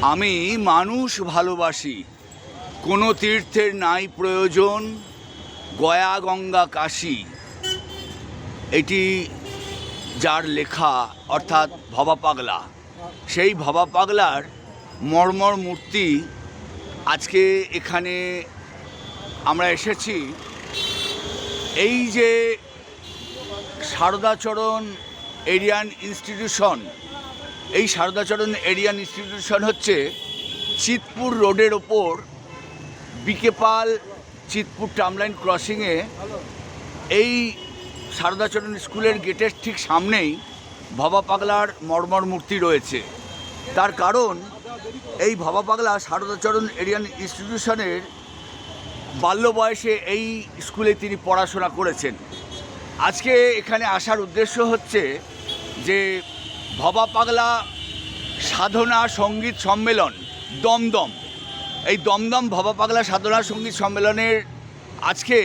আমি মানুষ ভালোবাসি, কোনো তীর্থের নাই প্রয়োজন, গয়া গঙ্গা কাশী। এটি যার লেখা, অর্থাৎ ভবা পাগলা। সেই ভবা পাগলার মর্মর মূর্তি আজকে এখানে আমরা এসেছি। এই যে সারদাচরণ এরিয়ান ইনস্টিটিউশন, এই সারদাচরণ এরিয়ান ইনস্টিটিউশন হচ্ছে চিতপুর রোডের ওপর বিকে পাল চিতপুর টার্মলাইন ক্রসিংয়ে এই সারদাচরণ স্কুলের গেটের ঠিক সামনেই ভবা পাগলার মর্মর মূর্তি রয়েছে। তার কারণ এই ভবা পাগলা সারদাচরণ এরিয়ান ইনস্টিটিউশনের বাল্য বয়সে এই স্কুলে তিনি পড়াশোনা করেছেন। আজকে এখানে আসার উদ্দেশ্য হচ্ছে যে ভবা পাগলা সাধনা সঙ্গীত সম্মেলন দমদম, এই দমদম ভবা পাগলা সাধনা সঙ্গীত সম্মেলনের আজকে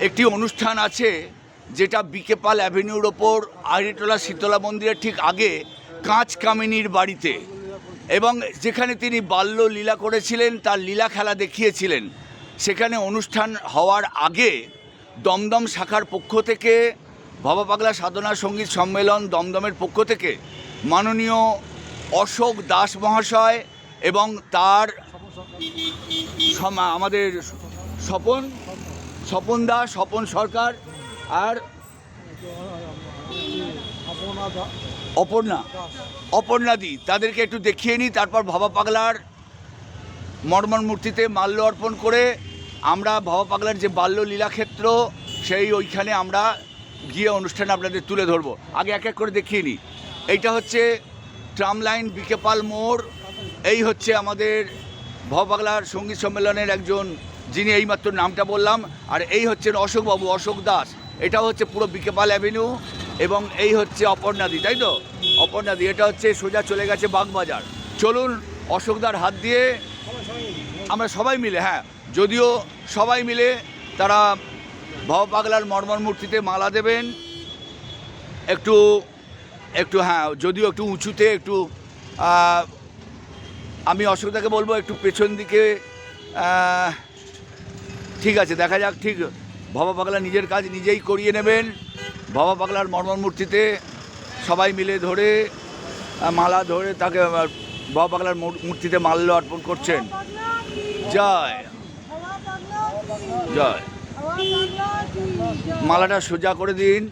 একটি অনুষ্ঠান আছে, যেটা বিকে পাল অ্যাভিনিউর ওপর আইরিটোলা শীতলা মন্দিরের ঠিক আগে কাঁচ কামিনীর বাড়িতে, এবং যেখানে তিনি বাল্য লীলা করেছিলেন, তার লীলা খেলা দেখিয়েছিলেন। সেখানে অনুষ্ঠান হওয়ার আগে দমদম শাখার পক্ষ থেকে ভবা পাগলা সাধনা সঙ্গীত সম্মেলন দমদমের পক্ষ থেকে মাননীয় অশোক দাস মহাশয় এবং তার আমাদের স্বপন দাস, স্বপন সরকার আর অপর্ণাদি, তাদেরকে একটু দেখিয়ে নিই। তারপর ভবা পাগলার মর্মর মূর্তিতে মাল্য অর্পণ করে আমরা ভবা পাগলার যে বাল্য লীলাক্ষেত্র, সেই ওইখানে আমরা গিয়ে অনুষ্ঠানে আপনাদের তুলে ধরবো। আগে এক এক করে দেখিয়ে নিই। এইটা হচ্ছে ট্রামলাইন বিকে পাল মোড়। এই হচ্ছে আমাদের ভবা পাগলার সঙ্গীত সম্মেলনের একজন, যিনি এইমাত্র নামটা বললাম। আর এই হচ্ছেন অশোকবাবু, অশোক দাস। এটা হচ্ছে পুরো বিকে পাল অ্যাভিনিউ। এবং এই হচ্ছে অপর্ণাদি, তাই তো অপর্ণাদি। এটা হচ্ছে সোজা চলে গেছে বাগবাজার। চলুন অশোকদার হাত দিয়ে আমরা সবাই মিলে, হ্যাঁ যদিও সবাই মিলে তারা ভবা পাগলার মর্মর মূর্তিতে মালা দেবেন। একটু একটু হ্যাঁ, যদিও একটু উঁচুতে, একটু আমি অশোকদাকে বলবো একটু পেছন দিকে। ঠিক আছে, দেখা যাক। ঠিক, ভবা পাগলা নিজের কাজ নিজেই করিয়ে নেবেন। ভবা পাগলার মর্মর মূর্তিতে সবাই মিলে ধরে মালা ধরে তাকে ভবা পাগলার মূর্তিতে মাল্য অর্পণ করছেন। জয় জয়। মালাটা সোজা করে দিন,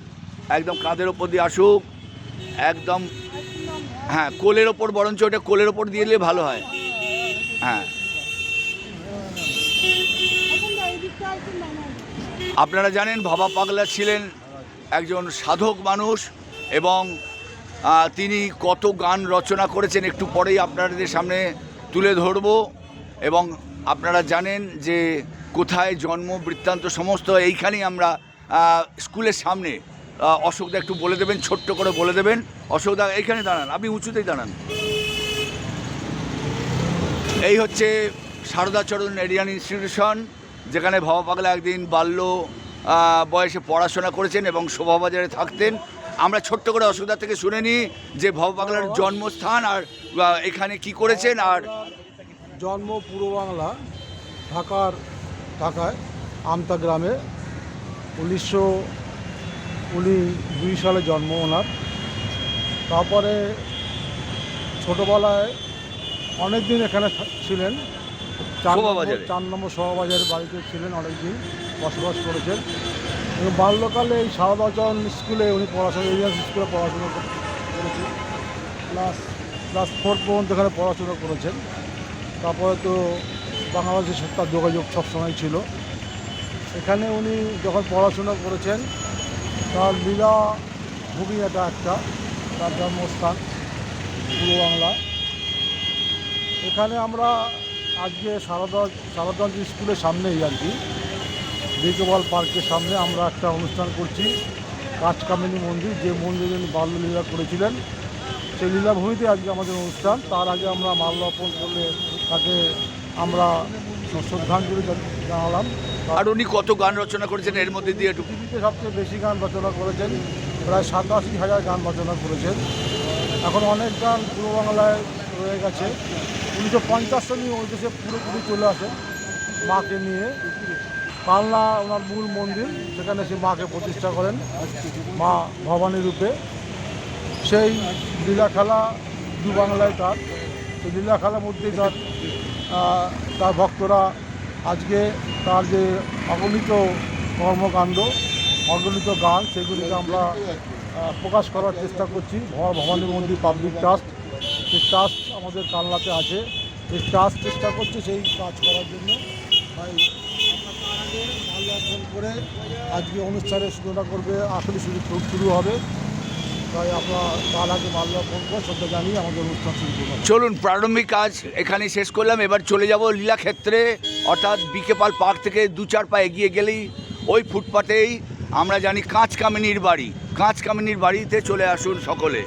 একদম কাঁধের ওপর দিয়ে আসুক, একদম। হ্যাঁ, কোলের ওপর, বরঞ্চ ওটা কোলের ওপর দিয়ে দিলে ভালো হয়। হ্যাঁ, আপনারা জানেন ভবা পাগলা ছিলেন একজন সাধক মানুষ, এবং তিনি কত গান রচনা করেছেন একটু পরেই আপনাদের সামনে তুলে ধরব। এবং আপনারা জানেন যে কোথায় জন্ম বৃত্তান্ত সমস্ত এইখানেই আমরা স্কুলের সামনে। অশোকদা একটু বলে দেবেন, ছোট্ট করে বলে দেবেন। অশোকদা এইখানে দাঁড়ান, আপনি উঁচুতেই দাঁড়ান। এই হচ্ছে সারদাচরণ এরিয়ান ইনস্টিটিউশন, যেখানে ভবা পাগলা একদিন বাল্য বয়সে পড়াশোনা করেছেন এবং শোভাবাজারে থাকতেন। আমরা ছোট্ট করে অশোকদা থেকে শুনে নিই যে ভবা পাগলার জন্মস্থান আর এখানে কি করেছেন। আর জন্ম পূর্ব বাংলা, ঢাকায় আমতা গ্রামে। 1902 সালে জন্ম ওনার। তারপরে ছোটোবেলায় অনেক দিন এখানে ছিলেন, 4 নম্বর শোভাবাজারের বাড়িতে ছিলেন, অনেক দিন বসবাস করেছেন। এবং বাল্যকালে এই সারদাচরণ স্কুলে উনি এরিয়ান স্কুলে পড়াশোনা করেছেন। ক্লাস 4 পর্যন্ত এখানে পড়াশোনা করেছেন। তারপরে তো বাংলাদেশের সাথে তার যোগাযোগ সবসময় ছিল। এখানে উনি যখন পড়াশোনা করেছেন, তার লীলা ভূমি এটা একটা, তার জন্মস্থান পূর্ব বাংলা। এখানে আমরা আজকে সারদাচরণ স্কুলের সামনেই আর কি, বিকে পাল পার্কের সামনে আমরা একটা অনুষ্ঠান করছি। কাঁচকামিনী মন্দির, যে মন্দিরে উনি বাল্যলীলা করেছিলেন, সেই লীলাভূমিতে আজকে আমাদের অনুষ্ঠান। তার আগে আমরা মাল্য অর্পণ করলে তাকে আমরা শ্রদ্ধাঞ্জলি জানালাম। আর উনি কত গান রচনা করেছেন এর মধ্যে দিয়ে একটু? পৃথিবীতে সবচেয়ে বেশি গান রচনা করেছেন, প্রায় 87,000 গান রচনা করেছেন। এখন অনেক গান পূর্ব বাংলায় রয়ে গেছে। 1950 সালে ওই দেশে পুরোপুরি চলে আসে মাকে নিয়ে। কালনা ওনার মূল মন্দির, সেখানে সে মাকে প্রতিষ্ঠা করেন মা ভবানী রূপে। সেই লীলা খেলা দু বাংলায় তার, সেই লীলা খেলার মধ্যেই তার ভক্তরা আজকে তার যে অগণিত কর্মকাণ্ড, অগণিত গান, সেগুলিকে আমরা প্রকাশ করার চেষ্টা করছি। ভবানী মন্দির পাবলিক ট্রাস্ট, সেই ট্রাস্ট আমাদের কালনাতে আছে, এই ট্রাস্ট চেষ্টা করছে সেই কাজ করার জন্য। তাই মাল্যার্পণ করে আজকে অনুষ্ঠানের সূচনা করবে, আখেরি শুরু হবে। তাই আমরা তার আগে মাল্যার্পণ করে শ্রদ্ধা জানিয়ে আমাদের অনুষ্ঠান শুরু করব। চলুন, প্রারম্ভিক কাজ এখানে শেষ করলাম, এবার চলে যাব লীলাক্ষেত্রে, অর্থাৎ বিকে পাল পার্ক থেকে 2-4 পা এগিয়ে গেলেই ওই ফুটপাতেই আমরা জানি কাঁচ কামিনীর বাড়ি। কাঁচ কামিনীর বাড়িতে চলে আসুন সকলে।